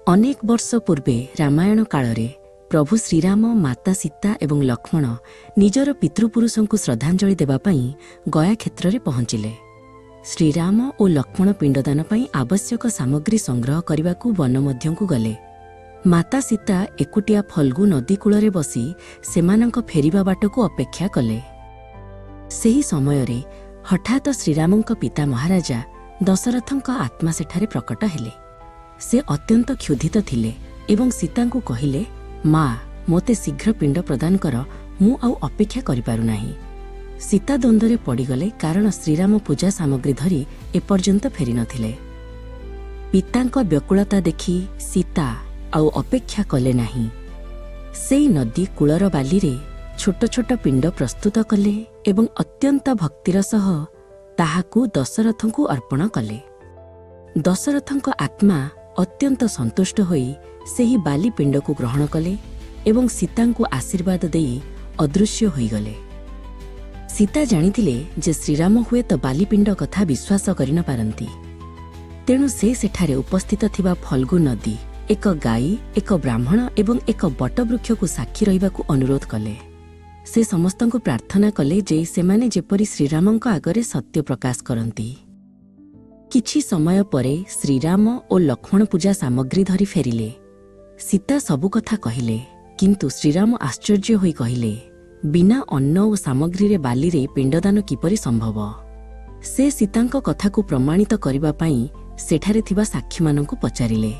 अनेक वर्ष पूर्वे रामायण कालरे प्रभु श्रीराम माता सीता एवं लक्ष्मण निजर पितृपुरुषों को श्रद्धांजलि देवाई गया क्षेत्र में पहुंचिले। श्रीराम और लक्ष्मण पिंडदान पाई आवश्यक सामग्री संग्रह करने को वन मध्य को गले। माता सीता एकुटिया फल्गु नदी कूल बसी सेमानंक फेरिबा बाट को अपेक्षा कले। सेही समय रे हठात श्रीरामंक पिता महाराजा दशरथंक आत्मा सेठारे प्रकट हेले। से अत्यंत क्षुधित थिले एवं सीता को कहिले, माँ मोते शीघ्र पिंड प्रदान कर, मु आउ अपेक्षा करि पारु नाही। सीता द्वंद्वरे पड़गले कारण श्रीराम पूजा सामग्री धरी एपर्यंत फेरी नथिले। पितांक व्याकुलता देखि सीता आउ अपेक्षा कले नाही। सेई नदी कूलर बाली रे छोट छोट पिंड प्रस्तुत कले एवं अत्यंत भक्तिर सह ताहाकू दशरथंकु अर्पण कले। दशरथंक आत्मा अत्यंत संतुष्ट होई सेही बाली पिंड को ग्रहण कले एवं सीतांकु आशीर्वाद देई अदृश्य होई गले। सीता जानिथिले जे श्रीराम हुए तो बाली पिंड कथा विश्वास करिन पारंती। तेणु से सेठारे उपस्थित थिबा फल्गु नदी, एक गाई, एक ब्राह्मण एवं एक बटवृक्ष को साक्षी रहिबाकु अनुरोध कले। से समस्तंकु प्रार्थना कले जे सेमाने जेपरि श्रीरामंक आगरे सत्य प्रकाश करंती। किछि समय परे श्रीराम और लक्ष्मण पूजा सामग्री धरी फेरिले। सीता सबु कथा कहिले, किंतु श्रीराम आश्चर्य होई कहिले, बिना अन्न और सामग्री रे बाली रे पिंडदान किपरि संभव। से सीतांक कथा को प्रमाणित करिबा पई सेठारे थिबा साक्षी मानंकु पचारिले।